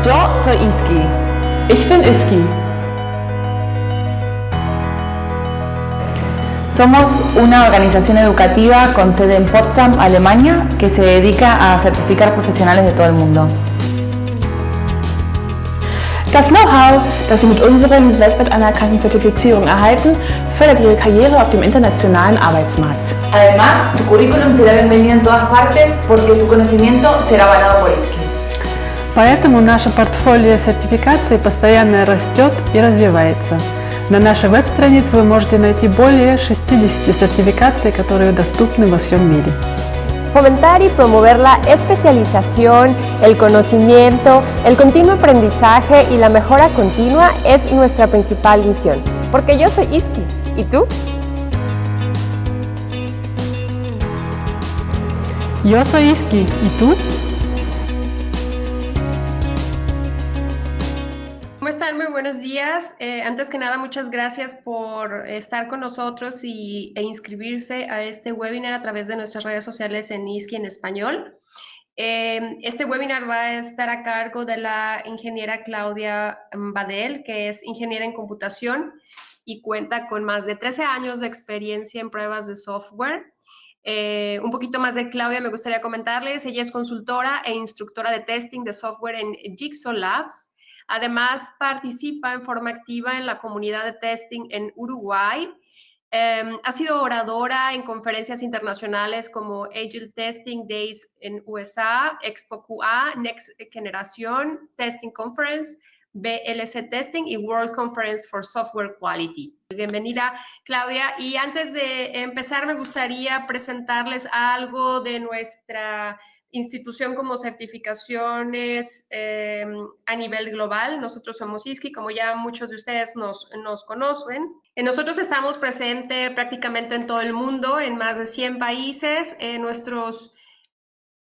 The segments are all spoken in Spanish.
Yo soy Iski. Ich bin Iski. Somos una organización educativa con sede en Potsdam, Alemania, que se dedica a certificar profesionales de todo el mundo. Das Know-how, das Sie mit unseren weltweit anerkannten Zertifizierungen erhalten, fördert Ihre Karriere auf dem internationalen Arbeitsmarkt. Además, tu currículum será bienvenido en todas partes porque tu conocimiento será avalado por Iski. Поэтому наше портфолио сертификации постоянно растет и развивается. На нашей веб-странице вы можете найти более 60 сертификаций, которые доступны во всем мире. Fomentar y promover la especialización, el conocimiento, el continuo aprendizaje y la mejora continua es nuestra principal misión. Porque yo soy Iski. ¿Y tú? Yo soy Iski. ¿Y tú? ¿Cómo están? Muy buenos días. Antes que nada, muchas gracias por estar con nosotros e inscribirse a este webinar a través de nuestras redes sociales en Iski en español. Este webinar va a estar a cargo de la ingeniera Claudia Badel, que es ingeniera en computación y cuenta con más de 13 años de experiencia en pruebas de software. Un poquito más de Claudia me gustaría comentarles. Ella es consultora e instructora de testing de software en Jigsaw Labs. Además, participa en forma activa en la comunidad de testing en Uruguay. Ha sido oradora en conferencias internacionales como Agile Testing Days en USA, Expo QA, Next Generation Testing Conference, BLC Testing y World Conference for Software Quality. Bienvenida, Claudia. Y antes de empezar, me gustaría presentarles algo de nuestra institución como certificaciones a nivel global. Nosotros somos Iski, como ya muchos de ustedes nos conocen. Nosotros estamos presentes prácticamente en todo el mundo, en más de 100 países. Nuestros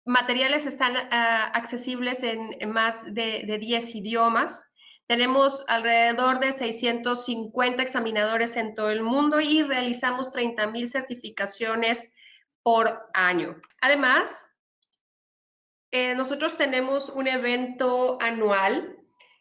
materiales están accesibles en más de 10 idiomas. Tenemos alrededor de 650 examinadores en todo el mundo y realizamos 30,000 certificaciones por año. Además, nosotros tenemos un evento anual,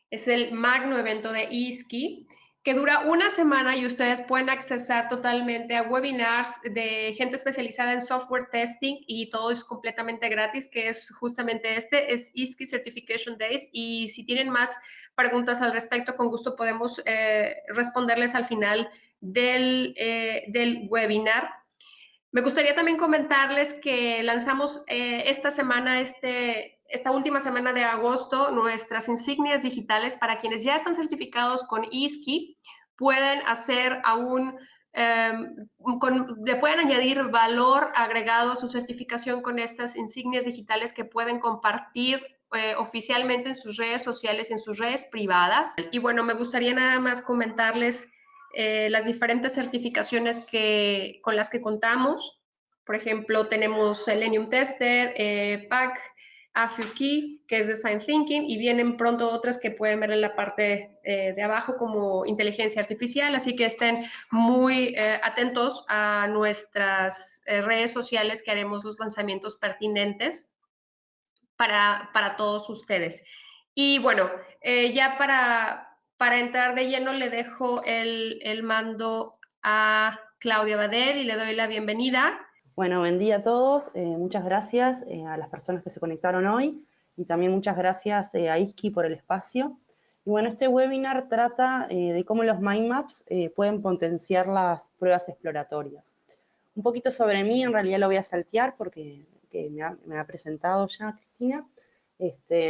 es el magno evento de Iski, que dura una semana y ustedes pueden accesar totalmente a webinars de gente especializada en software testing y todo es completamente gratis, que es justamente es Iski Certification Days. Y si tienen más preguntas al respecto, con gusto podemos responderles al final del webinar. Me gustaría también comentarles que lanzamos esta última semana de agosto nuestras insignias digitales para quienes ya están certificados con Iski. Pueden hacer le pueden añadir valor agregado a su certificación con estas insignias digitales que pueden compartir oficialmente en sus redes sociales y en sus redes privadas. Y bueno, me gustaría nada más comentarles las diferentes certificaciones con las que contamos. Por ejemplo, tenemos Selenium Tester, PAC, AFUKey, que es Design Thinking, y vienen pronto otras que pueden ver en la parte de abajo como inteligencia artificial, así que estén muy atentos a nuestras redes sociales, que haremos los lanzamientos pertinentes para todos ustedes. Y bueno, ya para entrar de lleno le dejo el mando a Claudia Badel y le doy la bienvenida. Bueno, buen día a todos. Muchas gracias a las personas que se conectaron hoy y también muchas gracias a Iski por el espacio. Y bueno, este webinar trata de cómo los mind maps pueden potenciar las pruebas exploratorias. Un poquito sobre mí, en realidad lo voy a saltear porque me ha presentado ya Cristina.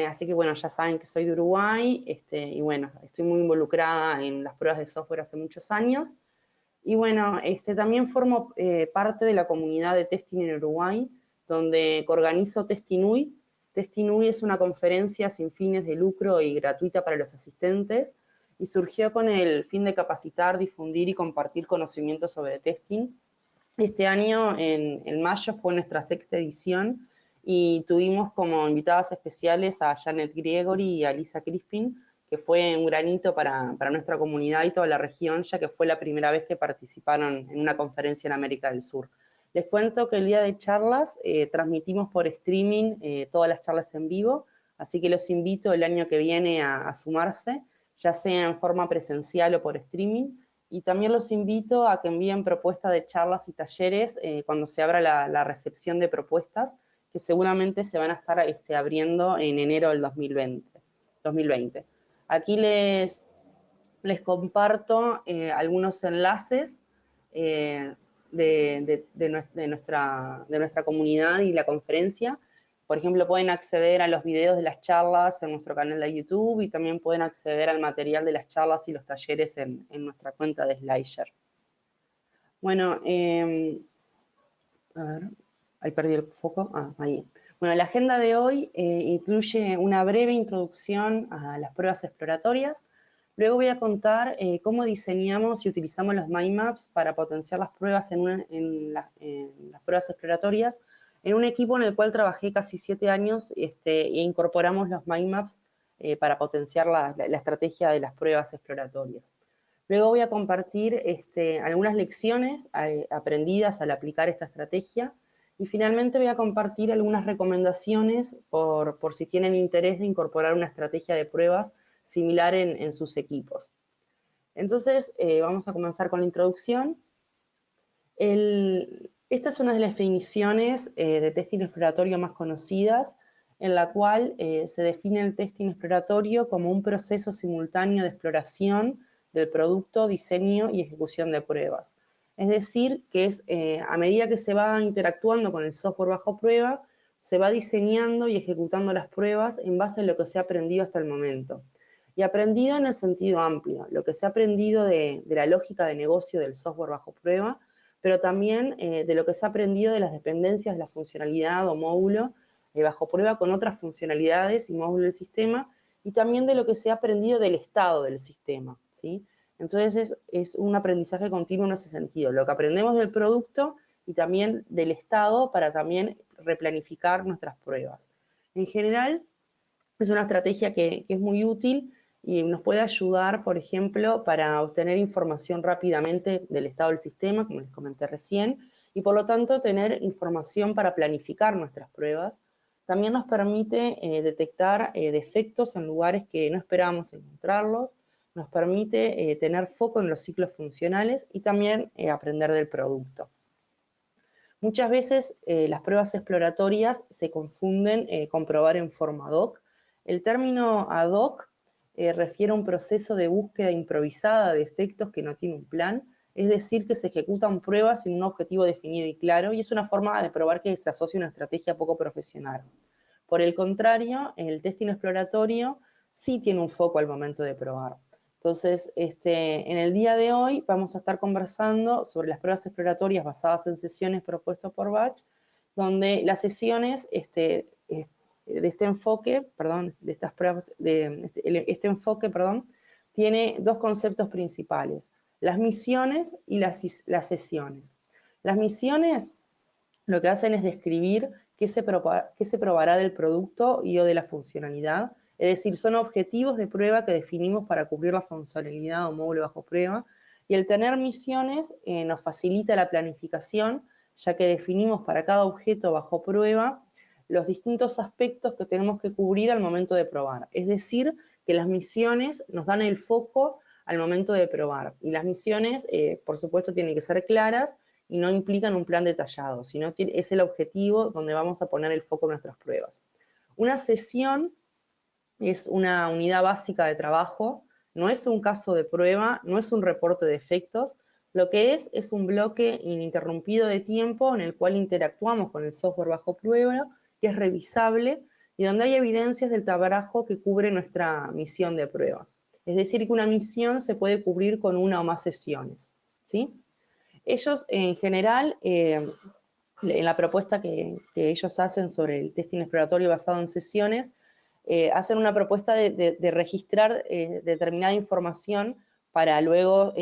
Así que bueno, ya saben que soy de Uruguay y bueno, estoy muy involucrada en las pruebas de software hace muchos años. Y bueno, también formo parte de la comunidad de testing en Uruguay, donde organizo Testinui. Testinui es una conferencia sin fines de lucro y gratuita para los asistentes y surgió con el fin de capacitar, difundir y compartir conocimientos sobre testing. Este año, en mayo, fue nuestra 6ª edición y tuvimos como invitadas especiales a Janet Gregory y a Lisa Crispin, que fue un granito para nuestra comunidad y toda la región, ya que fue la primera vez que participaron en una conferencia en América del Sur. Les cuento que el día de charlas transmitimos por streaming todas las charlas en vivo, Así que los invito el año que viene a sumarse, ya sea en forma presencial o por streaming, y también los invito a que envíen propuestas de charlas y talleres cuando se abra la recepción de propuestas, que seguramente se van a estar abriendo en enero del 2020. Aquí les comparto algunos enlaces de nuestra comunidad y la conferencia. Por ejemplo, pueden acceder a los videos de las charlas en nuestro canal de YouTube y también pueden acceder al material de las charlas y los talleres en nuestra cuenta de SlideShare. Bueno, a ver, ahí perdí el foco. Ahí. Bueno, la agenda de hoy incluye una breve introducción a las pruebas exploratorias. Luego voy a contar cómo diseñamos y utilizamos los mind maps para potenciar las pruebas en las pruebas exploratorias en un equipo en el cual trabajé casi 7 años e incorporamos los mind maps para potenciar la estrategia de las pruebas exploratorias. Luego voy a compartir algunas lecciones aprendidas al aplicar esta estrategia y finalmente voy a compartir algunas recomendaciones por si tienen interés de incorporar una estrategia de pruebas similar en sus equipos. Entonces, vamos a comenzar con la introducción. Esta es una de las definiciones de testing exploratorio más conocidas, en la cual se define el testing exploratorio como un proceso simultáneo de exploración del producto, diseño y ejecución de pruebas. Es decir, que es a medida que se va interactuando con el software bajo prueba, se va diseñando y ejecutando las pruebas en base a lo que se ha aprendido hasta el momento. Y aprendido en el sentido amplio, lo que se ha aprendido de la lógica de negocio del software bajo prueba, pero también de lo que se ha aprendido de las dependencias de la funcionalidad o módulo bajo prueba con otras funcionalidades y módulos del sistema, y también de lo que se ha aprendido del estado del sistema, ¿sí? Entonces es un aprendizaje continuo en ese sentido, lo que aprendemos del producto y también del estado para también replanificar nuestras pruebas. En general, es una estrategia que es muy útil y nos puede ayudar, por ejemplo, para obtener información rápidamente del estado del sistema, como les comenté recién, y por lo tanto tener información para planificar nuestras pruebas. También nos permite detectar defectos en lugares que no esperábamos encontrarlos, nos permite tener foco en los ciclos funcionales y también aprender del producto. Muchas veces las pruebas exploratorias se confunden con probar en forma ad hoc. El término ad hoc refiere a un proceso de búsqueda improvisada de efectos que no tiene un plan, es decir, que se ejecutan pruebas sin un objetivo definido y claro, y es una forma de probar que se asocia a una estrategia poco profesional. Por el contrario, el testing exploratorio sí tiene un foco al momento de probar. Entonces, en el día de hoy vamos a estar conversando sobre las pruebas exploratorias basadas en sesiones propuestas por Batch, donde las sesiones de este enfoque, perdón, de estas pruebas, este enfoque, perdón, tiene dos conceptos principales, las misiones y las sesiones. Las misiones lo que hacen es describir qué se probará del producto y o de la funcionalidad, es decir, son objetivos de prueba que definimos para cubrir la funcionalidad o módulo bajo prueba, y el tener misiones nos facilita la planificación, ya que definimos para cada objeto bajo prueba los distintos aspectos que tenemos que cubrir al momento de probar. Es decir, que las misiones nos dan el foco al momento de probar. Y las misiones, por supuesto, tienen que ser claras y no implican un plan detallado, sino es el objetivo donde vamos a poner el foco en nuestras pruebas. Una sesión es una unidad básica de trabajo, no es un caso de prueba, no es un reporte de efectos, lo que es un bloque ininterrumpido de tiempo en el cual interactuamos con el software bajo prueba, que es revisable y donde hay evidencias del trabajo que cubre nuestra misión de pruebas. Es decir, que una misión se puede cubrir con una o más sesiones, ¿sí? Ellos, en general, en la propuesta que ellos hacen sobre el testing exploratorio basado en sesiones, hacen una propuesta de registrar determinada información para luego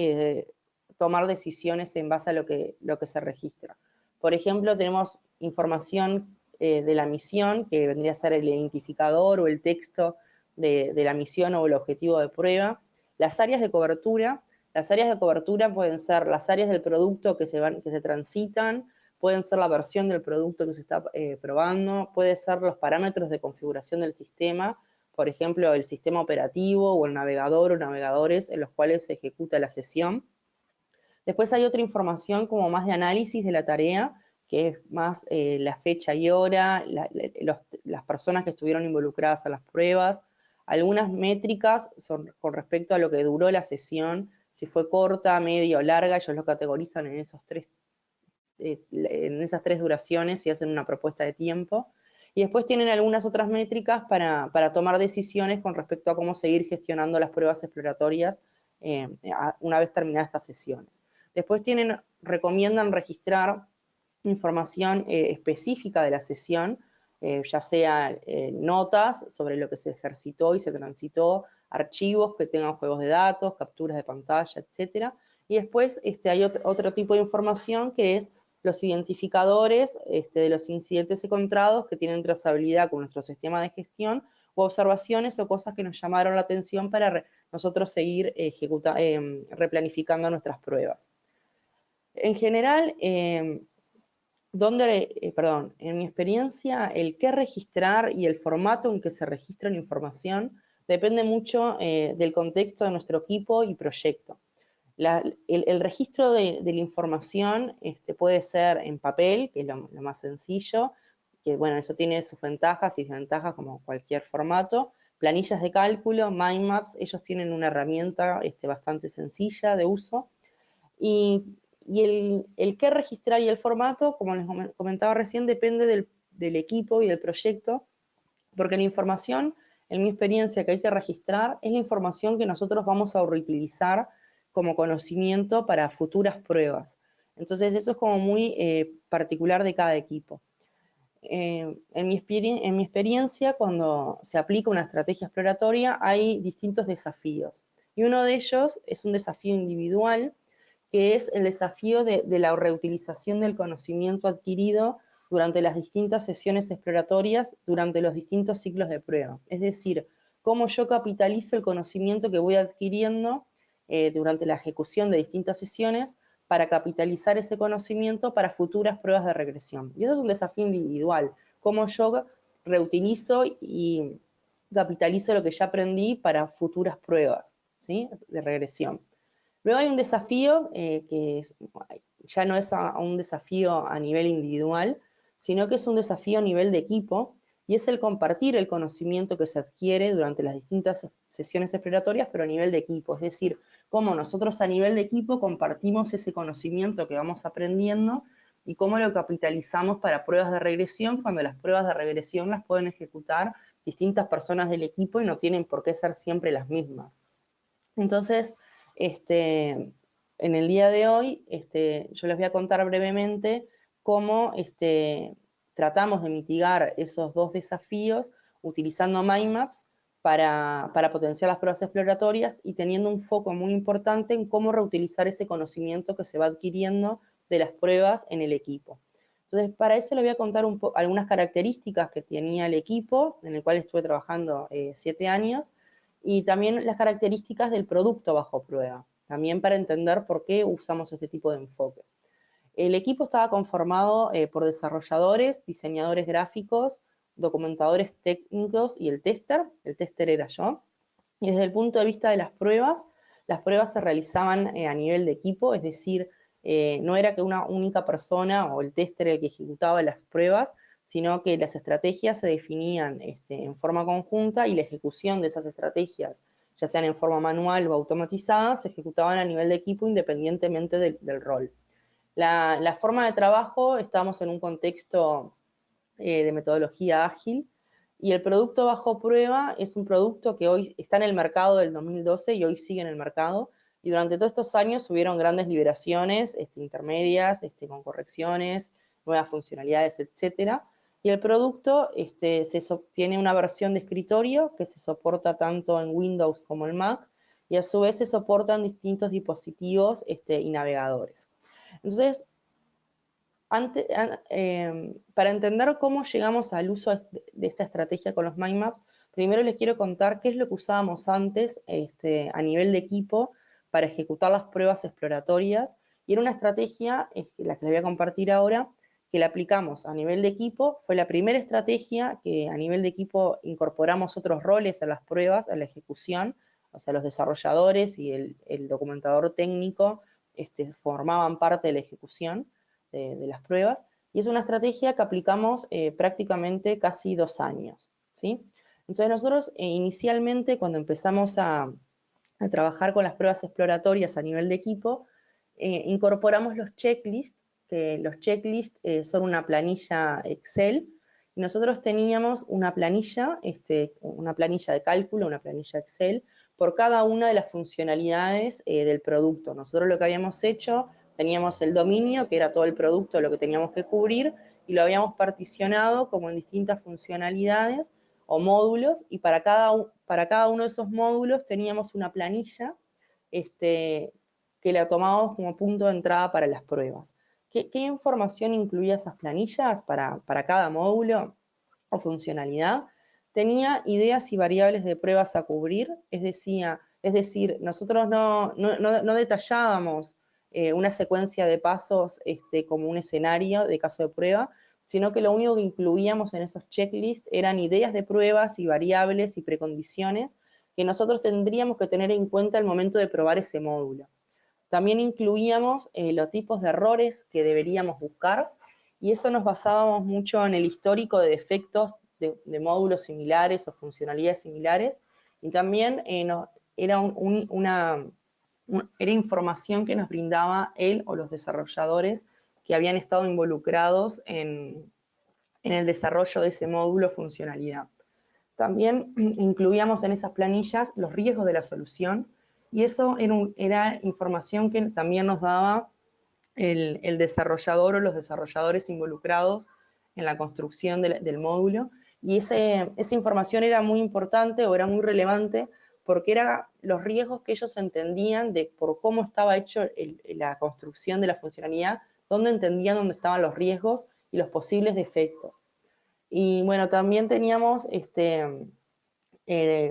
tomar decisiones en base a lo que se registra. Por ejemplo, tenemos información de la misión, que vendría a ser el identificador o el texto de la misión o el objetivo de prueba, las áreas de cobertura. Las áreas de cobertura pueden ser las áreas del producto que se transitan, pueden ser la versión del producto que se está probando, puede ser los parámetros de configuración del sistema, por ejemplo, el sistema operativo o el navegador o navegadores en los cuales se ejecuta la sesión. Después hay otra información como más de análisis de la tarea, que es más la fecha y hora, las personas que estuvieron involucradas a las pruebas, algunas métricas son con respecto a lo que duró la sesión, si fue corta, media o larga, ellos lo categorizan en esas tres duraciones y hacen una propuesta de tiempo. Y después tienen algunas otras métricas para tomar decisiones con respecto a cómo seguir gestionando las pruebas exploratorias una vez terminadas estas sesiones. Después recomiendan registrar información específica de la sesión, ya sea notas sobre lo que se ejercitó y se transitó, archivos que tengan juegos de datos, capturas de pantalla, etc. Y después hay otro tipo de información que es los identificadores de los incidentes encontrados que tienen trazabilidad con nuestro sistema de gestión, o observaciones o cosas que nos llamaron la atención para nosotros seguir replanificando nuestras pruebas. En general, en mi experiencia, el qué registrar y el formato en que se registra la información depende mucho del contexto de nuestro equipo y proyecto. El registro de la información puede ser en papel, que es lo más sencillo, que bueno, eso tiene sus ventajas y desventajas como cualquier formato. Planillas de cálculo, mind maps, ellos tienen una herramienta bastante sencilla de uso. Y el qué registrar y el formato, como les comentaba recién, depende del equipo y del proyecto, porque la información, en mi experiencia, que hay que registrar, es la información que nosotros vamos a reutilizar como conocimiento para futuras pruebas. Entonces, eso es como muy particular de cada equipo. En mi experiencia, cuando se aplica una estrategia exploratoria, hay distintos desafíos. Y uno de ellos es un desafío individual, que es el desafío de la reutilización del conocimiento adquirido durante las distintas sesiones exploratorias, durante los distintos ciclos de prueba. Es decir, cómo yo capitalizo el conocimiento que voy adquiriendo durante la ejecución de distintas sesiones para capitalizar ese conocimiento para futuras pruebas de regresión. Y eso es un desafío individual, cómo yo reutilizo y capitalizo lo que ya aprendí para futuras pruebas, ¿sí?, de regresión. Luego hay un desafío que ya no es un desafío a nivel individual, sino que es un desafío a nivel de equipo, y es el compartir el conocimiento que se adquiere durante las distintas sesiones exploratorias, pero a nivel de equipo. Es decir, cómo nosotros a nivel de equipo compartimos ese conocimiento que vamos aprendiendo y cómo lo capitalizamos para pruebas de regresión, cuando las pruebas de regresión las pueden ejecutar distintas personas del equipo y no tienen por qué ser siempre las mismas. Entonces, en el día de hoy, yo les voy a contar brevemente cómo tratamos de mitigar esos dos desafíos utilizando mind maps para potenciar las pruebas exploratorias y teniendo un foco muy importante en cómo reutilizar ese conocimiento que se va adquiriendo de las pruebas en el equipo. Entonces, para eso les voy a contar algunas características que tenía el equipo, en el cual estuve trabajando 7 años, y también las características del producto bajo prueba, también para entender por qué usamos este tipo de enfoque. El equipo estaba conformado por desarrolladores, diseñadores gráficos, documentadores técnicos y el tester era yo. Y desde el punto de vista de las pruebas se realizaban a nivel de equipo, es decir, no era que una única persona o el tester el que ejecutaba las pruebas, sino que las estrategias se definían en forma conjunta y la ejecución de esas estrategias, ya sean en forma manual o automatizada, se ejecutaban a nivel de equipo independientemente del rol. La forma de trabajo, estábamos en un contexto de metodología ágil, y el producto bajo prueba es un producto que hoy está en el mercado del 2012 y hoy sigue en el mercado, y durante todos estos años hubieron grandes liberaciones intermedias, con correcciones, nuevas funcionalidades, etcétera. Y el producto tiene una versión de escritorio que se soporta tanto en Windows como en Mac, y a su vez se soportan distintos dispositivos y navegadores. Entonces, para entender cómo llegamos al uso de esta estrategia con los mind maps, primero les quiero contar qué es lo que usábamos antes a nivel de equipo para ejecutar las pruebas exploratorias, y era una estrategia, la que les voy a compartir ahora, que la aplicamos a nivel de equipo. Fue la primera estrategia que a nivel de equipo incorporamos otros roles a las pruebas, a la ejecución, o sea, los desarrolladores y el documentador técnico formaban parte de la ejecución de las pruebas, y es una estrategia que aplicamos prácticamente casi 2 años, ¿sí? Entonces nosotros inicialmente, cuando empezamos a trabajar con las pruebas exploratorias a nivel de equipo, incorporamos los checklists, que los checklists son una planilla Excel, y nosotros teníamos una planilla de cálculo, una planilla Excel, por cada una de las funcionalidades del producto. Nosotros lo que habíamos hecho, teníamos el dominio, que era todo el producto, lo que teníamos que cubrir, y lo habíamos particionado como en distintas funcionalidades o módulos, y para cada uno de esos módulos teníamos una planilla que la tomábamos como punto de entrada para las pruebas. ¿Qué información incluía esas planillas para cada módulo o funcionalidad? Tenía ideas y variables de pruebas a cubrir, es decir, nosotros no detallábamos una secuencia de pasos como un escenario de caso de prueba, sino que lo único que incluíamos en esos checklists eran ideas de pruebas y variables y precondiciones que nosotros tendríamos que tener en cuenta al momento de probar ese módulo. También incluíamos los tipos de errores que deberíamos buscar, y eso nos basábamos mucho en el histórico de defectos de módulos similares o funcionalidades similares, y también era información que nos brindaba él o los desarrolladores que habían estado involucrados en el desarrollo de ese módulo o funcionalidad. También incluíamos en esas planillas los riesgos de la solución, y eso era información que también nos daba el desarrollador o los desarrolladores involucrados en la construcción del módulo, y esa información era muy importante o era muy relevante porque eran los riesgos que ellos entendían por cómo estaba hecho la construcción de la funcionalidad, dónde entendían dónde estaban los riesgos y los posibles defectos. Y bueno, también teníamos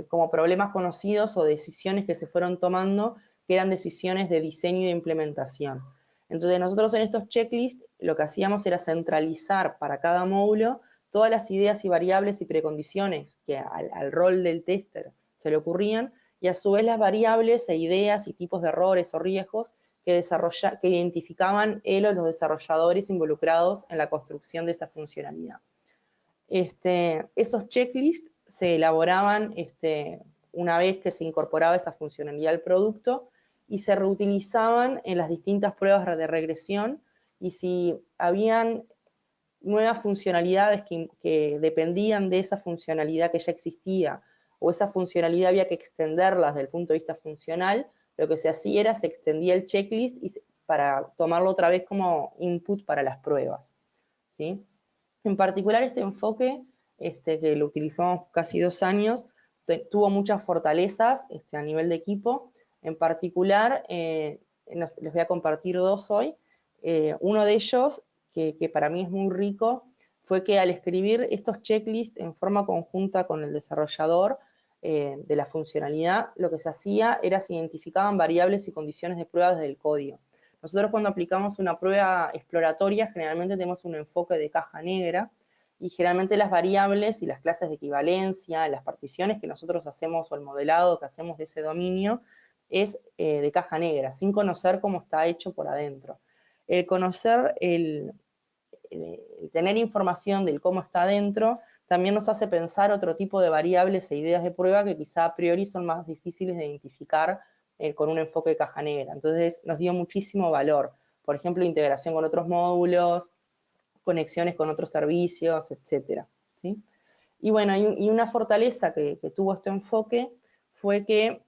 como problemas conocidos o decisiones que se fueron tomando, que eran decisiones de diseño y de implementación. Entonces nosotros en estos checklists lo que hacíamos era centralizar para cada módulo todas las ideas y variables y precondiciones que al rol del tester se le ocurrían, y a su vez las variables e ideas y tipos de errores o riesgos que identificaban él o los desarrolladores involucrados en la construcción de esa funcionalidad. Esos checklists se elaboraban una vez que se incorporaba esa funcionalidad al producto, y se reutilizaban en las distintas pruebas de regresión, y si habían nuevas funcionalidades que dependían de esa funcionalidad que ya existía, o esa funcionalidad había que extenderla desde el punto de vista funcional, lo que se hacía era se extendía el checklist para tomarlo otra vez como input para las pruebas, ¿sí? En particular, este enfoque, que lo utilizamos casi 2 años, tuvo muchas fortalezas a nivel de equipo. En particular, les voy a compartir 2 hoy. Uno de ellos, que para mí es muy rico, fue que al escribir estos checklists en forma conjunta con el desarrollador de la funcionalidad, lo que se hacía era se identificaban variables y condiciones de prueba desde el código. Nosotros cuando aplicamos una prueba exploratoria generalmente tenemos un enfoque de caja negra, y generalmente las variables y las clases de equivalencia, las particiones que nosotros hacemos o el modelado que hacemos de ese dominio es de caja negra, sin conocer cómo está hecho por adentro. El conocer, el tener información del cómo está adentro también nos hace pensar otro tipo de variables e ideas de prueba que quizá a priori son más difíciles de identificar con un enfoque de caja negra. Entonces nos dio muchísimo valor. Por ejemplo, integración con otros módulos, conexiones con otros servicios, etcétera, ¿sí? Y bueno, y una fortaleza que tuvo este enfoque fue que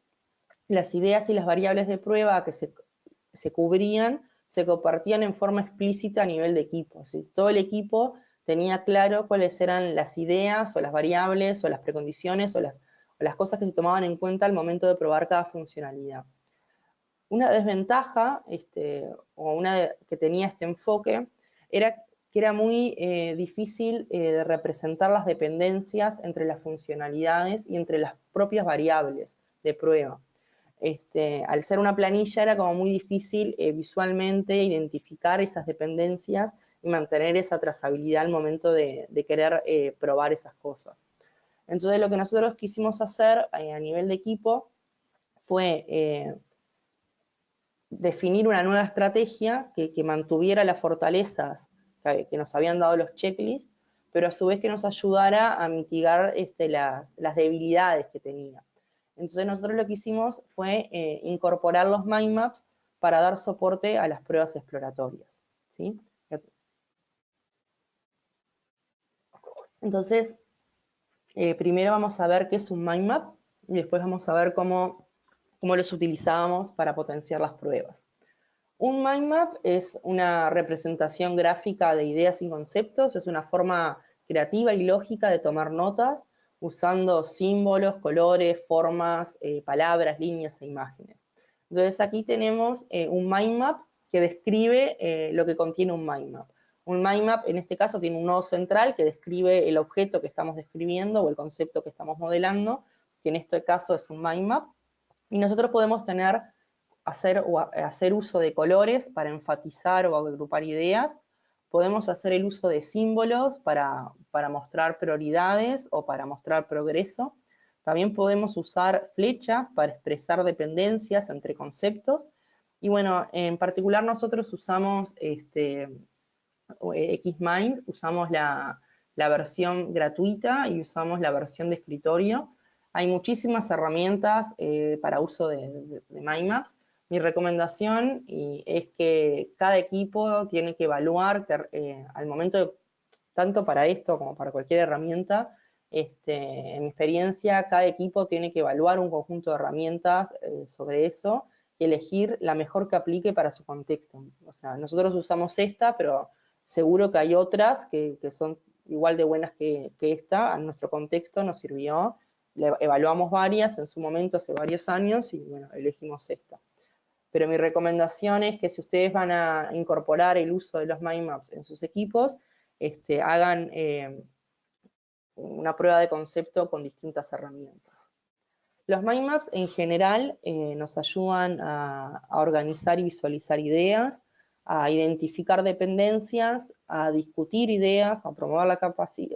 las ideas y las variables de prueba que se cubrían se compartían en forma explícita a nivel de equipo, ¿sí? Todo el equipo tenía claro cuáles eran las ideas o las variables o las precondiciones o las cosas que se tomaban en cuenta al momento de probar cada funcionalidad. Una desventaja que tenía este enfoque era que era muy difícil de representar las dependencias entre las funcionalidades y entre las propias variables de prueba. Al ser una planilla era como muy difícil visualmente identificar esas dependencias y mantener esa trazabilidad al momento de querer probar esas cosas. Entonces lo que nosotros quisimos hacer a nivel de equipo fue definir una nueva estrategia que mantuviera las fortalezas que nos habían dado los checklists, pero a su vez que nos ayudara a mitigar las debilidades que tenía. Entonces nosotros lo que hicimos fue incorporar los mind maps para dar soporte a las pruebas exploratorias, ¿sí? Entonces, primero vamos a ver qué es un mind map y después vamos a ver cómo los utilizábamos para potenciar las pruebas. Un mind map es una representación gráfica de ideas y conceptos, es una forma creativa y lógica de tomar notas usando símbolos, colores, formas, palabras, líneas e imágenes. Entonces aquí tenemos un mind map que describe lo que contiene un mind map. Un mind map en este caso tiene un nodo central que describe el objeto que estamos describiendo o el concepto que estamos modelando, que en este caso es un mind map, y nosotros podemos hacer uso de colores para enfatizar o agrupar ideas, podemos hacer el uso de símbolos para mostrar prioridades o para mostrar progreso, también podemos usar flechas para expresar dependencias entre conceptos, y bueno, en particular nosotros usamos Xmind, usamos la versión gratuita y usamos la versión de escritorio. Hay muchísimas herramientas para uso de mind maps. Mi recomendación es que cada equipo tiene que evaluar al momento, tanto para esto como para cualquier herramienta, en mi experiencia, cada equipo tiene que evaluar un conjunto de herramientas sobre eso y elegir la mejor que aplique para su contexto. O sea, nosotros usamos esta, pero seguro que hay otras que son igual de buenas que esta, a nuestro contexto nos sirvió, evaluamos varias en su momento hace varios años y bueno, elegimos esta. Pero mi recomendación es que si ustedes van a incorporar el uso de los mind maps en sus equipos, hagan una prueba de concepto con distintas herramientas. Los mind maps en general nos ayudan a organizar y visualizar ideas, a identificar dependencias, a discutir ideas, a promover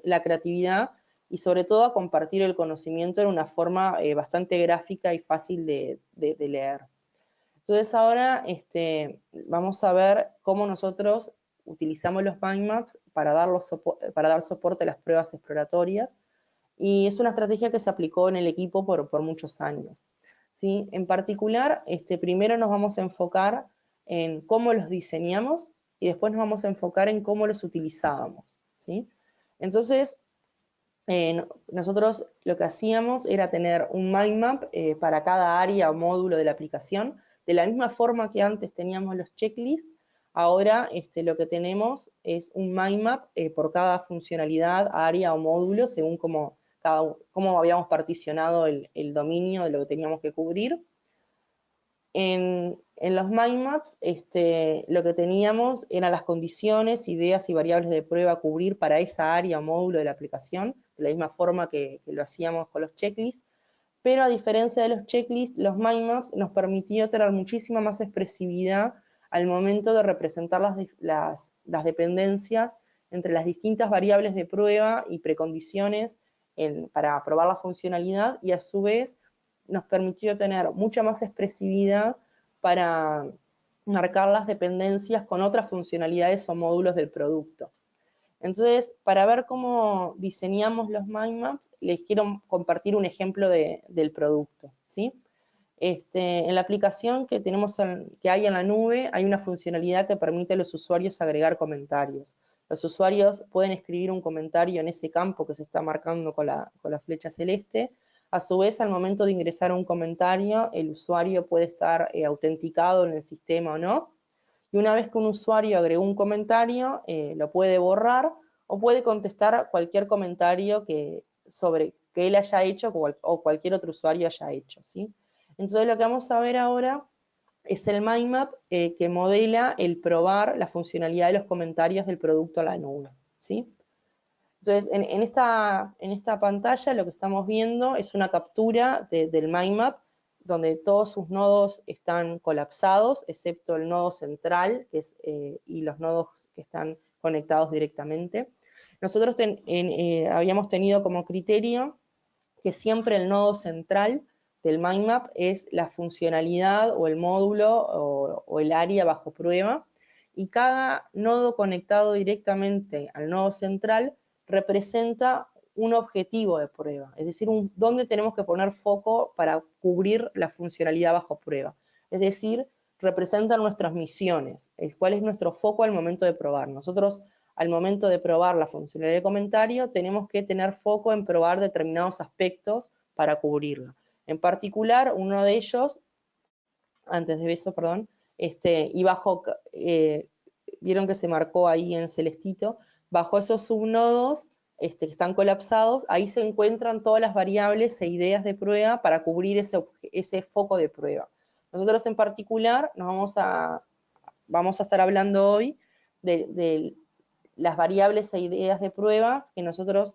la creatividad y sobre todo a compartir el conocimiento en una forma bastante gráfica y fácil de leer. Entonces ahora vamos a ver cómo nosotros utilizamos los mind maps para dar soporte a las pruebas exploratorias, y es una estrategia que se aplicó en el equipo por muchos años, ¿sí? En particular, primero nos vamos a enfocar en cómo los diseñamos y después nos vamos a enfocar en cómo los utilizábamos, ¿sí? Entonces, nosotros lo que hacíamos era tener un mind map para cada área o módulo de la aplicación, de la misma forma que antes teníamos los checklists. Ahora lo que tenemos es un mind map por cada funcionalidad, área o módulo, según cómo habíamos particionado el dominio de lo que teníamos que cubrir. En los mind maps lo que teníamos eran las condiciones, ideas y variables de prueba a cubrir para esa área o módulo de la aplicación, de la misma forma que lo hacíamos con los checklists, pero a diferencia de los checklists, los mind maps nos permitió tener muchísima más expresividad al momento de representar las dependencias entre las distintas variables de prueba y precondiciones para probar la funcionalidad, y a su vez nos permitió tener mucha más expresividad para marcar las dependencias con otras funcionalidades o módulos del producto. Entonces, para ver cómo diseñamos los mind maps, les quiero compartir un ejemplo del producto, ¿sí? En la aplicación que hay en la nube, hay una funcionalidad que permite a los usuarios agregar comentarios. Los usuarios pueden escribir un comentario en ese campo que se está marcando con la flecha celeste. A su vez, al momento de ingresar un comentario, el usuario puede estar autenticado en el sistema o no. Y una vez que un usuario agregó un comentario, lo puede borrar o puede contestar cualquier comentario que él haya hecho o cualquier otro usuario haya hecho, ¿sí? Entonces lo que vamos a ver ahora es el mind map que modela el probar la funcionalidad de los comentarios del producto a la nube, ¿sí? Entonces, en esta pantalla lo que estamos viendo es una captura del mind map donde todos sus nodos están colapsados, excepto el nodo central y los nodos que están conectados directamente. Nosotros habíamos tenido como criterio que siempre el nodo central del mind map es la funcionalidad o el módulo o el área bajo prueba, y cada nodo conectado directamente al nodo central representa un objetivo de prueba, es decir, dónde tenemos que poner foco para cubrir la funcionalidad bajo prueba. Es decir, representan nuestras misiones, cuál es nuestro foco al momento de probar. Nosotros, al momento de probar la funcionalidad de comentario, tenemos que tener foco en probar determinados aspectos para cubrirla. En particular, uno de ellos, antes de eso, perdón, y bajo, vieron que se marcó ahí en celestito, bajo esos subnodos que están colapsados, ahí se encuentran todas las variables e ideas de prueba para cubrir ese foco de prueba. Nosotros en particular vamos a estar hablando hoy de las variables e ideas de pruebas que nosotros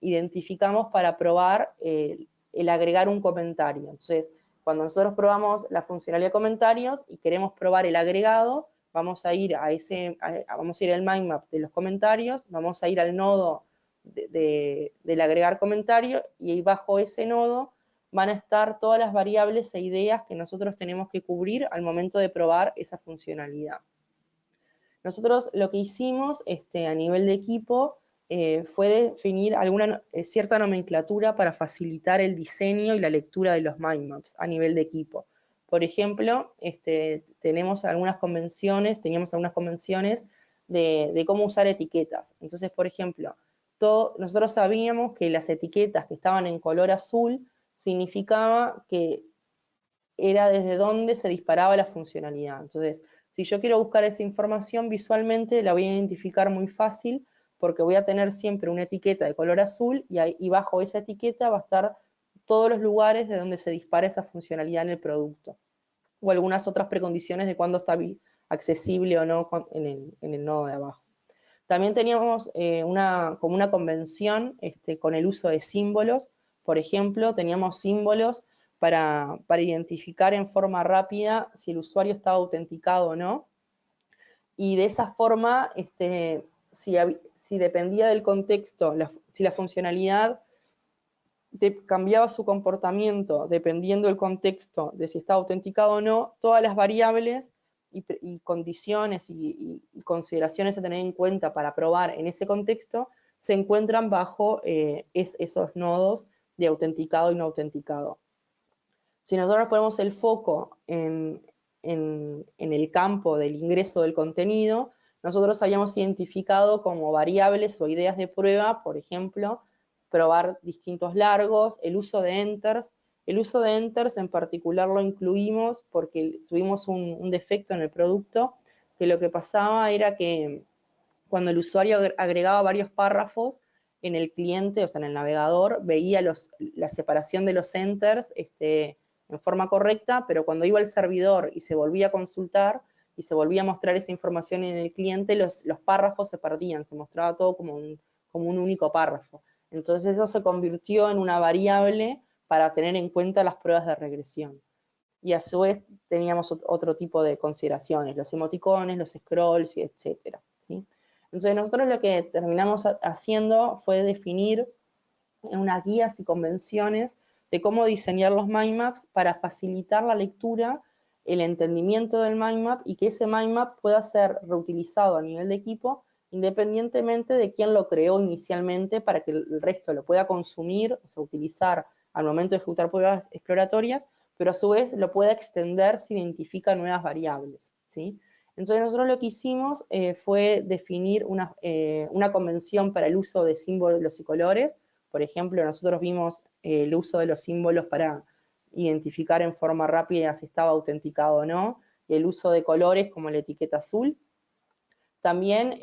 identificamos para probar el agregar un comentario. Entonces, cuando nosotros probamos la funcionalidad de comentarios y queremos probar el agregado, vamos a ir vamos a ir al mind map de los comentarios, vamos a ir al nodo del agregar comentario, y ahí bajo ese nodo van a estar todas las variables e ideas que nosotros tenemos que cubrir al momento de probar esa funcionalidad. Nosotros lo que hicimos a nivel de equipo fue definir cierta nomenclatura para facilitar el diseño y la lectura de los mind maps a nivel de equipo. Por ejemplo, teníamos algunas convenciones de cómo usar etiquetas. Entonces, por ejemplo, nosotros sabíamos que las etiquetas que estaban en color azul significaba que era desde donde se disparaba la funcionalidad. Entonces, si yo quiero buscar esa información visualmente, la voy a identificar muy fácil, porque voy a tener siempre una etiqueta de color azul, y bajo esa etiqueta va a estar todos los lugares de donde se dispara esa funcionalidad en el producto, o algunas otras precondiciones de cuándo está accesible o no en el nodo de abajo. También teníamos como una convención con el uso de símbolos. Por ejemplo, teníamos símbolos para identificar en forma rápida si el usuario estaba autenticado o no. Y de esa forma, si dependía del contexto, si la funcionalidad cambiaba su comportamiento dependiendo del contexto de si estaba autenticado o no, todas las variables y condiciones y consideraciones a tener en cuenta para probar en ese contexto se encuentran bajo esos nodos de autenticado y no autenticado. Si nosotros ponemos el foco en el campo del ingreso del contenido, nosotros habíamos identificado como variables o ideas de prueba, por ejemplo, probar distintos largos, el uso de enters. El uso de enters en particular lo incluimos porque tuvimos un defecto en el producto, que lo que pasaba era que cuando el usuario agregaba varios párrafos en el cliente, o sea, en el navegador, veía la separación de los enters en forma correcta, pero cuando iba al servidor y se volvía a consultar y se volvía a mostrar esa información en el cliente, los párrafos se perdían, se mostraba todo como un único párrafo. Entonces eso se convirtió en una variable para tener en cuenta las pruebas de regresión. Y a su vez teníamos otro tipo de consideraciones, los emoticones, los scrolls, etcétera, ¿sí? Entonces nosotros lo que terminamos haciendo fue definir unas guías y convenciones de cómo diseñar los mind maps para facilitar la lectura, el entendimiento del mind map, y que ese mind map pueda ser reutilizado a nivel de equipo independientemente de quién lo creó inicialmente, para que el resto lo pueda consumir, o sea, utilizar al momento de ejecutar pruebas exploratorias, pero a su vez lo pueda extender si identifica nuevas variables, ¿sí? Entonces nosotros lo que hicimos fue definir una convención para el uso de símbolos y colores. Por ejemplo, nosotros vimos el uso de los símbolos para identificar en forma rápida si estaba autenticado o no, y el uso de colores como la etiqueta azul. También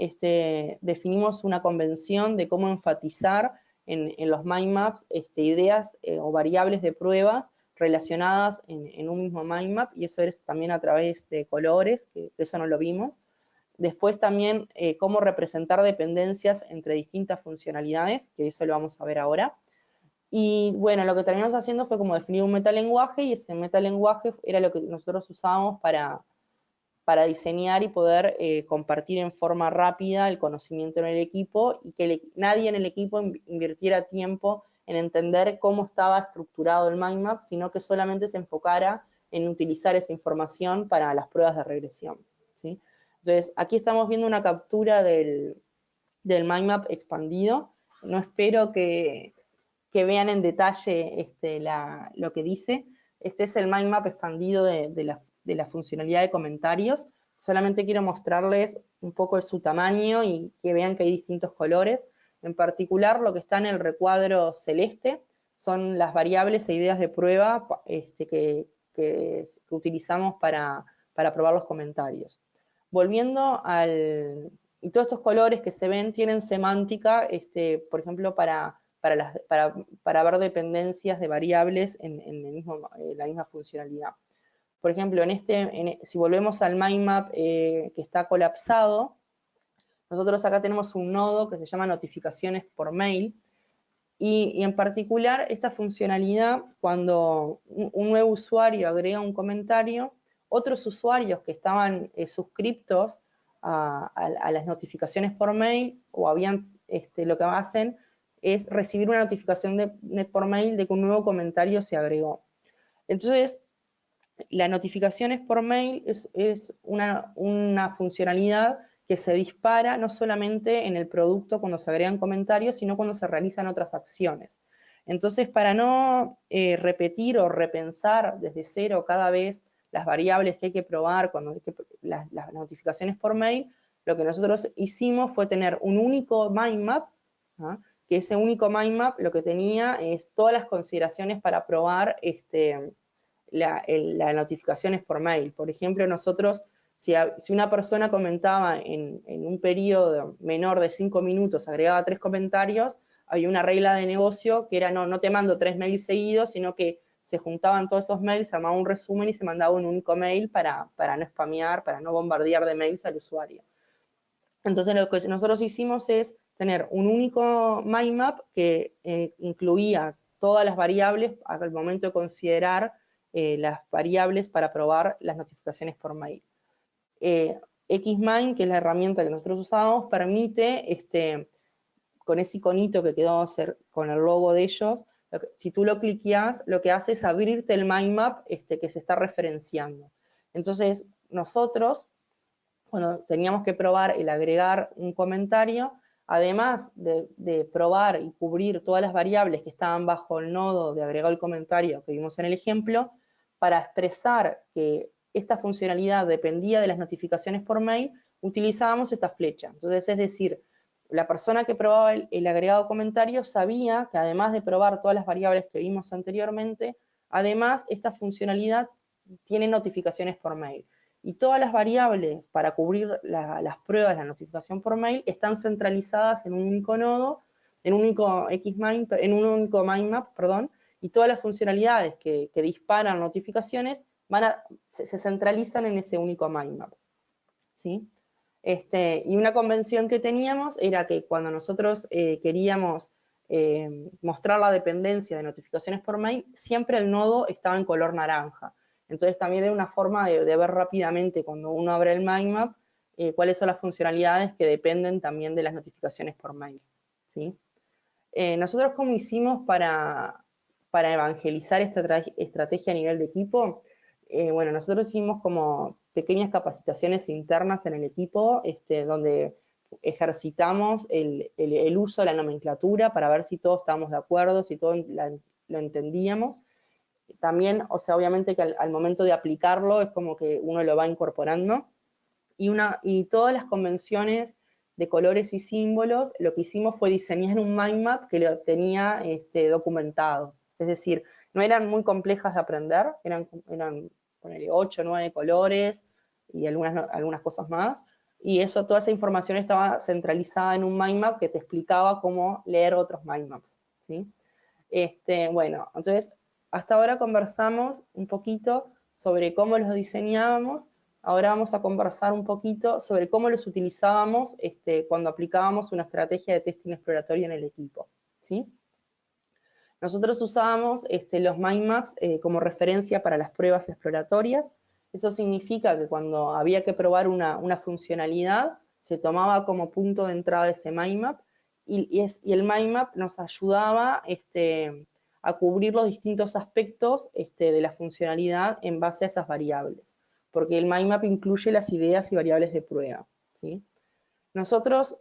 definimos una convención de cómo enfatizar en los mind maps ideas o variables de pruebas relacionadas en un mismo mind map, y eso es también a través de colores, que eso no lo vimos. Después también cómo representar dependencias entre distintas funcionalidades, que eso lo vamos a ver ahora. Y bueno, lo que terminamos haciendo fue como definir un metalenguaje, y ese metalenguaje era lo que nosotros usábamos para para diseñar y poder compartir en forma rápida el conocimiento en el equipo y que nadie en el equipo invirtiera tiempo en entender cómo estaba estructurado el mind map, sino que solamente se enfocara en utilizar esa información para las pruebas de regresión, ¿sí? Entonces, aquí estamos viendo una captura del mind map expandido. No espero que vean en detalle lo que dice. Este es el mind map expandido de la funcionalidad de comentarios. Solamente quiero mostrarles un poco de su tamaño y que vean que hay distintos colores. En particular, lo que está en el recuadro celeste son las variables e ideas de prueba que utilizamos para probar los comentarios. Volviendo y todos estos colores que se ven tienen semántica, por ejemplo, para ver dependencias de variables en la misma funcionalidad. Por ejemplo, si volvemos al mind map que está colapsado, nosotros acá tenemos un nodo que se llama notificaciones por mail, y en particular esta funcionalidad, cuando un nuevo usuario agrega un comentario, otros usuarios que estaban suscriptos a las notificaciones por mail o lo que hacen es recibir una notificación por mail de que un nuevo comentario se agregó. Entonces, las notificaciones por mail es una funcionalidad que se dispara no solamente en el producto cuando se agregan comentarios, sino cuando se realizan otras acciones. Entonces, para no repetir o repensar desde cero cada vez las variables que hay que probar cuando hay las notificaciones por mail, lo que nosotros hicimos fue tener un único mind map, ¿ah? Que ese único mind map lo que tenía es todas las consideraciones para probar las notificaciones por mail. Por ejemplo, nosotros, si una persona comentaba en un periodo menor de 5 minutos, agregaba 3 comentarios, había una regla de negocio que era no te mando 3 mails seguidos, sino que se juntaban todos esos mails, se armaba un resumen y se mandaba un único mail para no spamear, para no bombardear de mails al usuario. Entonces, lo que nosotros hicimos es tener un único mind map que incluía todas las variables al momento de considerar las variables para probar las notificaciones por mail. Xmind, que es la herramienta que nosotros usamos, permite, con ese iconito que quedó con el logo de ellos, si tú lo cliqueas, lo que hace es abrirte el mind map que se está referenciando. Entonces, nosotros, cuando teníamos que probar el agregar un comentario, además de probar y cubrir todas las variables que estaban bajo el nodo de agregar el comentario que vimos en el ejemplo, para expresar que esta funcionalidad dependía de las notificaciones por mail, utilizábamos esta flecha. Entonces, es decir, la persona que probaba el agregado comentario sabía que además de probar todas las variables que vimos anteriormente, además esta funcionalidad tiene notificaciones por mail. Y todas las variables para cubrir las pruebas de la notificación por mail están centralizadas en un único nodo, en un único mind map, perdón, y todas las funcionalidades que disparan notificaciones se centralizan en ese único mind map, ¿sí? Y una convención que teníamos era que cuando nosotros queríamos mostrar la dependencia de notificaciones por mail, siempre el nodo estaba en color naranja. Entonces también era una forma de ver rápidamente cuando uno abre el mind map cuáles son las funcionalidades que dependen también de las notificaciones por mail, ¿sí? Nosotros, ¿cómo hicimos para evangelizar esta estrategia a nivel de equipo? Bueno, nosotros hicimos como pequeñas capacitaciones internas en el equipo, donde ejercitamos el uso de la nomenclatura para ver si todos estábamos de acuerdo, si todos lo entendíamos. También, o sea, obviamente que al momento de aplicarlo es como que uno lo va incorporando. Y todas las convenciones de colores y símbolos, lo que hicimos fue diseñar un mind map que lo tenía documentado. Es decir, no eran muy complejas de aprender, eran ponele 8 o 9 colores y algunas cosas más. Y toda esa información estaba centralizada en un mind map que te explicaba cómo leer otros mind maps, ¿sí? Bueno, entonces, hasta ahora conversamos un poquito sobre cómo los diseñábamos. Ahora vamos a conversar un poquito sobre cómo los utilizábamos cuando aplicábamos una estrategia de testing exploratorio en el equipo, ¿sí? Nosotros usábamos los mind maps como referencia para las pruebas exploratorias. Eso significa que cuando había que probar una funcionalidad, se tomaba como punto de entrada ese mindmap y el mindmap nos ayudaba a cubrir los distintos aspectos de la funcionalidad en base a esas variables, porque el mindmap incluye las ideas y variables de prueba, ¿sí? Nosotros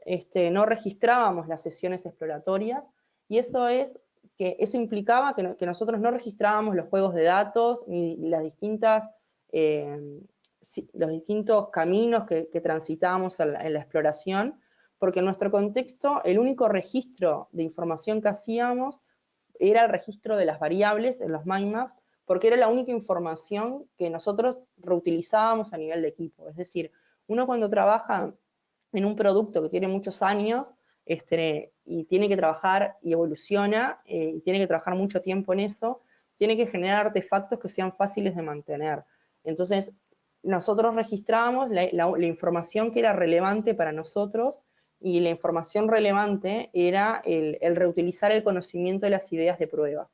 no registrábamos las sesiones exploratorias y eso implicaba que nosotros no registrábamos los juegos de datos ni las los distintos caminos que transitábamos en la exploración, porque en nuestro contexto el único registro de información que hacíamos era el registro de las variables en los mindmaps, porque era la única información que nosotros reutilizábamos a nivel de equipo. Es decir, uno cuando trabaja en un producto que tiene muchos años y tiene que trabajar y evoluciona y tiene que trabajar mucho tiempo en eso, tiene que generar artefactos que sean fáciles de mantener. Entonces, nosotros registrábamos la información que era relevante para nosotros y la información relevante era el reutilizar el conocimiento de las ideas de prueba.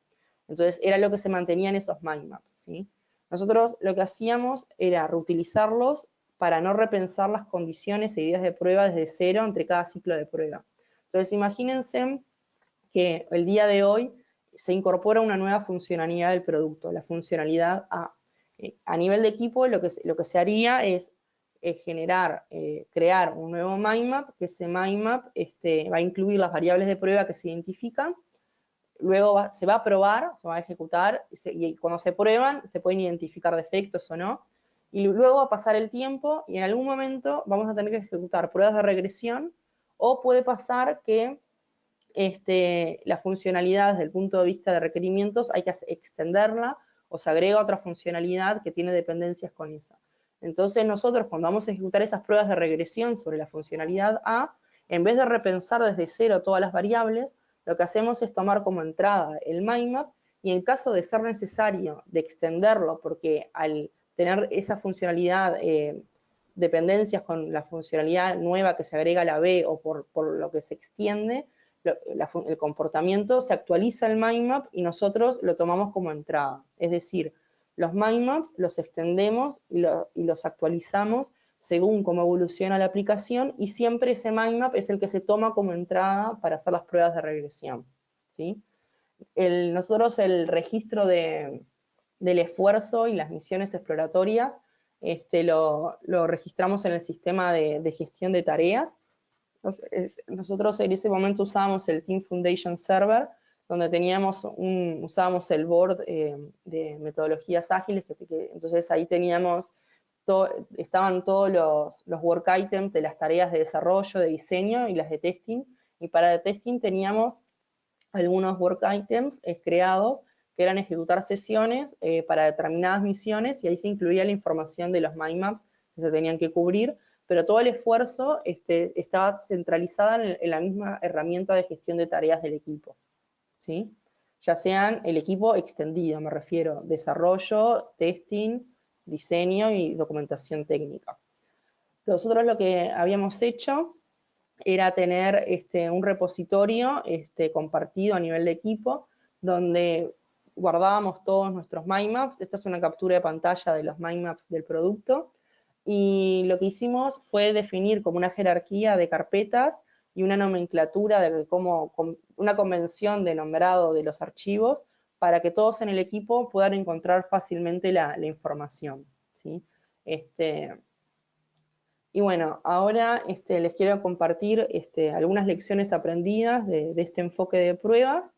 Entonces, era lo que se mantenía en esos mindmaps, ¿sí? Nosotros lo que hacíamos era reutilizarlos para no repensar las condiciones e ideas de prueba desde cero entre cada ciclo de prueba. Entonces, imagínense que el día de hoy se incorpora una nueva funcionalidad del producto, la funcionalidad A. A nivel de equipo, lo que se haría es crear un nuevo mindmap, que ese mindmap va a incluir las variables de prueba que se identifican, luego se va a probar, se va a ejecutar, y cuando se prueban se pueden identificar defectos o no, y luego va a pasar el tiempo y en algún momento vamos a tener que ejecutar pruebas de regresión, o puede pasar que la funcionalidad desde el punto de vista de requerimientos hay que extenderla o se agrega otra funcionalidad que tiene dependencias con esa. Entonces nosotros cuando vamos a ejecutar esas pruebas de regresión sobre la funcionalidad A, en vez de repensar desde cero todas las variables, lo que hacemos es tomar como entrada el mindmap y en caso de ser necesario de extenderlo, porque al tener esa funcionalidad, dependencias con la funcionalidad nueva que se agrega a la B o por lo que se extiende, el comportamiento, se actualiza el mindmap y nosotros lo tomamos como entrada. Es decir, los mindmaps los extendemos y los actualizamos según cómo evoluciona la aplicación y siempre ese mindmap es el que se toma como entrada para hacer las pruebas de regresión, ¿sí? Nosotros el registro del esfuerzo y las misiones exploratorias lo registramos en el sistema de gestión de tareas. Nosotros en ese momento usábamos el Team Foundation Server, donde usábamos el board de metodologías ágiles, entonces ahí estaban todos los work items de las tareas de desarrollo, de diseño y las de testing, y para el testing teníamos algunos work items creados que eran ejecutar sesiones para determinadas misiones y ahí se incluía la información de los mindmaps que se tenían que cubrir, pero todo el esfuerzo estaba centralizado en la misma herramienta de gestión de tareas del equipo, ¿sí? Ya sean el equipo extendido, me refiero, desarrollo, testing, diseño y documentación técnica. Nosotros lo que habíamos hecho era tener un repositorio compartido a nivel de equipo, donde guardábamos todos nuestros mindmaps. Esta es una captura de pantalla de los mindmaps del producto. Y lo que hicimos fue definir como una jerarquía de carpetas y una nomenclatura una convención de nombrado de los archivos para que todos en el equipo puedan encontrar fácilmente la información, ¿sí? Y bueno, ahora les quiero compartir algunas lecciones aprendidas de este enfoque de pruebas.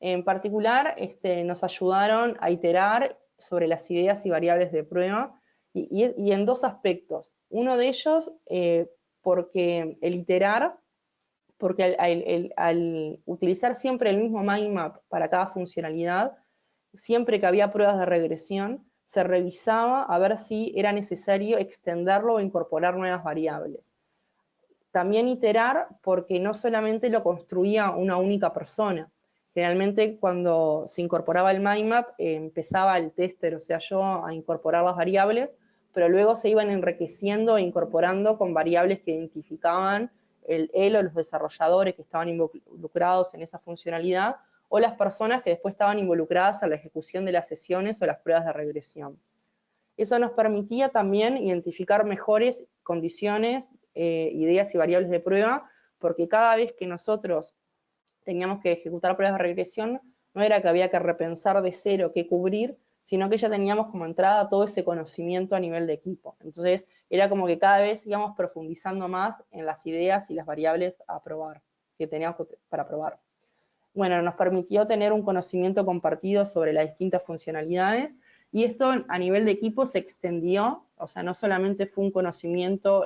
En particular, nos ayudaron a iterar sobre las ideas y variables de prueba y en dos aspectos. Uno de ellos, porque el iterar, porque al utilizar siempre el mismo mindmap para cada funcionalidad, siempre que había pruebas de regresión, se revisaba a ver si era necesario extenderlo o incorporar nuevas variables. También iterar porque no solamente lo construía una única persona. Generalmente cuando se incorporaba el mindmap, empezaba el tester, o sea yo, a incorporar las variables, pero luego se iban enriqueciendo e incorporando con variables que identificaban él o los desarrolladores que estaban involucrados en esa funcionalidad, o las personas que después estaban involucradas en la ejecución de las sesiones o las pruebas de regresión, Eso nos permitía también identificar mejores condiciones, ideas y variables de prueba, porque cada vez que nosotros teníamos que ejecutar pruebas de regresión, no era que había que repensar de cero qué cubrir, sino que ya teníamos como entrada todo ese conocimiento a nivel de equipo. Entonces, era como que cada vez íbamos profundizando más en las ideas y las variables a probar, que teníamos para probar. Bueno, nos permitió tener un conocimiento compartido sobre las distintas funcionalidades, y esto a nivel de equipo se extendió, o sea, no solamente fue un conocimiento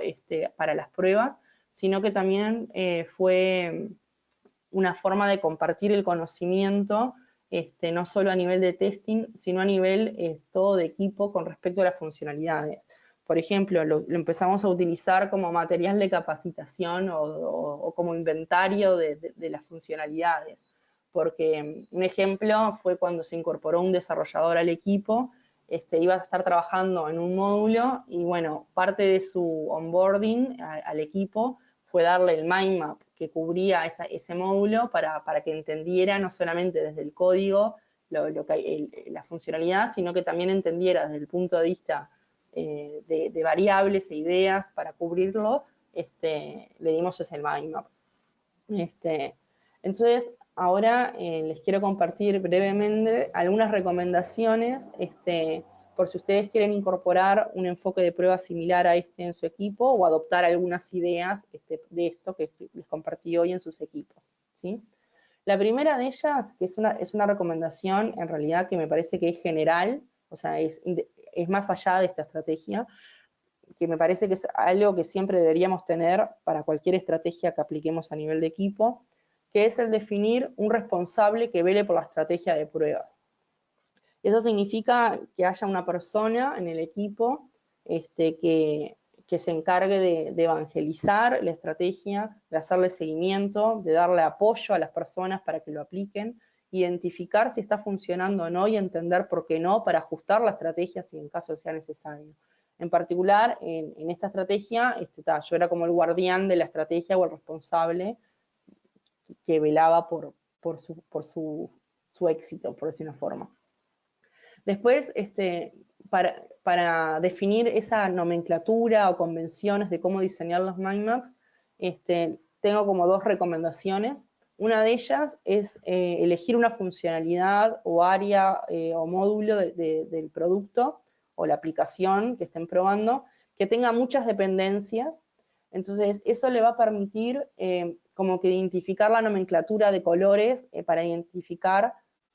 para las pruebas, sino que también fue una forma de compartir el conocimiento, no solo a nivel de testing, sino a nivel todo de equipo con respecto a las funcionalidades. Por ejemplo, lo empezamos a utilizar como material de capacitación o como inventario de las funcionalidades, porque un ejemplo fue cuando se incorporó un desarrollador al equipo, iba a estar trabajando en un módulo y bueno, parte de su onboarding al equipo fue darle el mind map que cubría ese módulo para que entendiera no solamente desde el código la funcionalidad, sino que también entendiera desde el punto de vista de variables e ideas para cubrirlo, le dimos ese mind map. Entonces, ahora les quiero compartir brevemente algunas recomendaciones por si ustedes quieren incorporar un enfoque de prueba similar a en su equipo o adoptar algunas ideas de esto que les compartí hoy en sus equipos, ¿sí? La primera de ellas, que es una recomendación en realidad que me parece que es general, o sea, es más allá de esta estrategia, que me parece que es algo que siempre deberíamos tener para cualquier estrategia que apliquemos a nivel de equipo, que es el definir un responsable que vele por la estrategia de pruebas. Eso significa que haya una persona en el equipo que se encargue de evangelizar la estrategia, de hacerle seguimiento, de darle apoyo a las personas para que lo apliquen, identificar si está funcionando o no y entender por qué no para ajustar la estrategia si en caso sea necesario. En particular, en esta estrategia, yo era como el guardián de la estrategia o el responsable que velaba por su éxito, por decir una forma. Después, para definir esa nomenclatura o convenciones de cómo diseñar los mind maps, tengo como dos recomendaciones. Una de ellas es elegir una funcionalidad o área o módulo del producto o la aplicación que estén probando, que tenga muchas dependencias. Entonces, eso le va a permitir como que identificar la nomenclatura de colores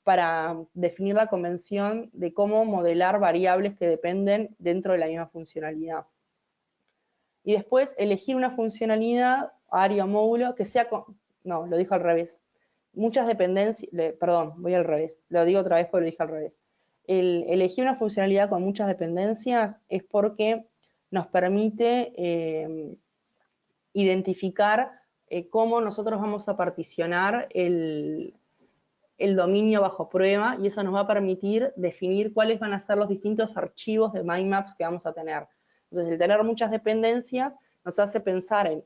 para definir la convención de cómo modelar variables que dependen dentro de la misma funcionalidad. Y después elegir una funcionalidad, área o módulo, que sea, no, lo dijo al revés, muchas dependencias, perdón, voy al revés, lo digo otra vez porque lo dije al revés. Elegir una funcionalidad con muchas dependencias es porque nos permite identificar cómo nosotros vamos a particionar el dominio bajo prueba, y eso nos va a permitir definir cuáles van a ser los distintos archivos de mind maps que vamos a tener. Entonces, el tener muchas dependencias nos hace pensar en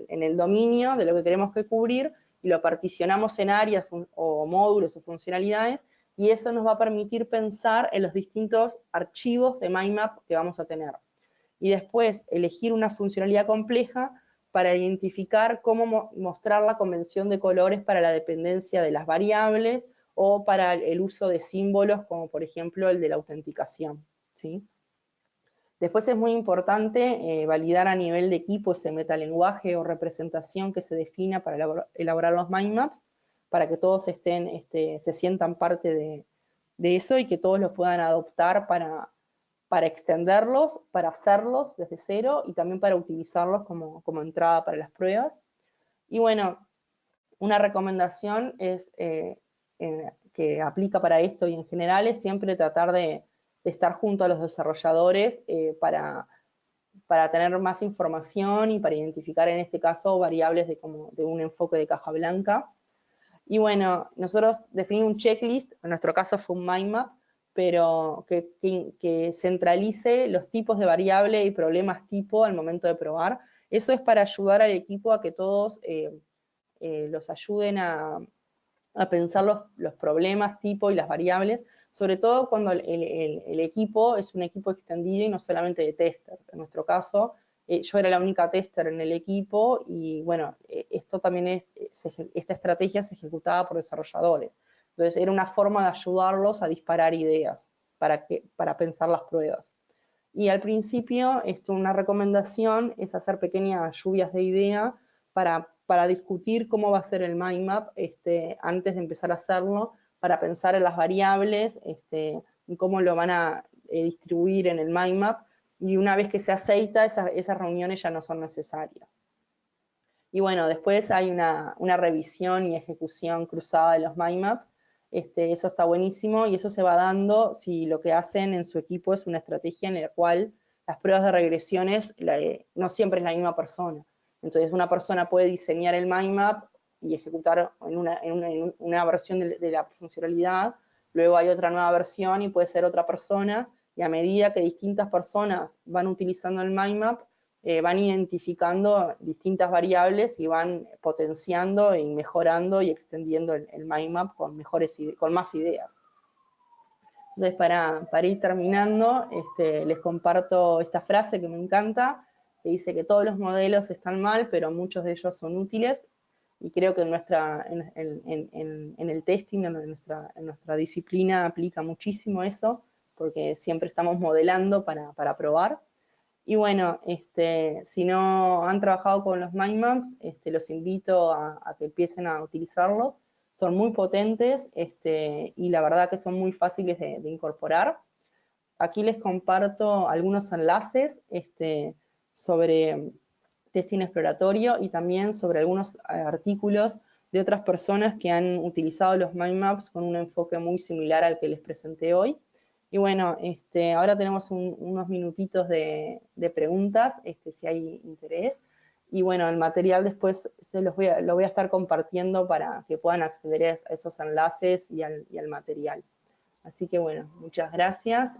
el dominio de lo que queremos que cubrir y lo particionamos en áreas o módulos o funcionalidades, y eso nos va a permitir pensar en los distintos archivos de mind map que vamos a tener. Y después elegir una funcionalidad compleja para identificar cómo mostrar la convención de colores para la dependencia de las variables o para el uso de símbolos, como por ejemplo el de la autenticación, ¿sí? Después es muy importante validar a nivel de equipo ese metalenguaje o representación que se defina para elaborar los mind maps, para que todos se sientan parte de eso y que todos los puedan adoptar para extenderlos, para hacerlos desde cero y también para utilizarlos como entrada para las pruebas. Y bueno, una recomendación es que aplica para esto y en general es siempre tratar de estar junto a los desarrolladores para tener más información y para identificar en este caso variables de un enfoque de caja blanca. Y bueno, nosotros definimos un checklist, en nuestro caso fue un mind map, pero que centralice los tipos de variable y problemas tipo al momento de probar. Eso es para ayudar al equipo a que todos los ayuden a pensar los problemas tipo y las variables, sobre todo cuando el equipo es un equipo extendido y no solamente de tester. En nuestro caso, yo era la única tester en el equipo y bueno, esto también esta estrategia se ejecutaba por desarrolladores. Entonces era una forma de ayudarlos a disparar ideas para pensar las pruebas. Y al principio, una recomendación es hacer pequeñas lluvias de idea para discutir cómo va a ser el mind map antes de empezar a hacerlo, para pensar en las variables y cómo lo van a distribuir en el mind map. Y una vez que se aceita, esas reuniones ya no son necesarias. Y bueno, después hay una revisión y ejecución cruzada de los mind maps. Eso está buenísimo y eso se va dando si lo que hacen en su equipo es una estrategia en la cual las pruebas de regresiones no siempre es la misma persona. Entonces una persona puede diseñar el mind map y ejecutar en una versión de la funcionalidad, luego hay otra nueva versión y puede ser otra persona, y a medida que distintas personas van utilizando el mind map, van identificando distintas variables y van potenciando y mejorando y extendiendo el mind map con más ideas. Entonces, para ir terminando, les comparto esta frase que me encanta, que dice que todos los modelos están mal, pero muchos de ellos son útiles, y creo que en el testing, en nuestra disciplina aplica muchísimo eso, porque siempre estamos modelando para probar. Y bueno, si no han trabajado con los mind maps, los invito a que empiecen a utilizarlos. Son muy potentes y la verdad que son muy fáciles de incorporar. Aquí les comparto algunos enlaces sobre testing exploratorio y también sobre algunos artículos de otras personas que han utilizado los mind maps con un enfoque muy similar al que les presenté hoy. Y bueno, ahora tenemos unos minutitos de preguntas, si hay interés. Y bueno, el material después lo voy a estar compartiendo para que puedan acceder a esos enlaces y al material. Así que bueno, muchas gracias.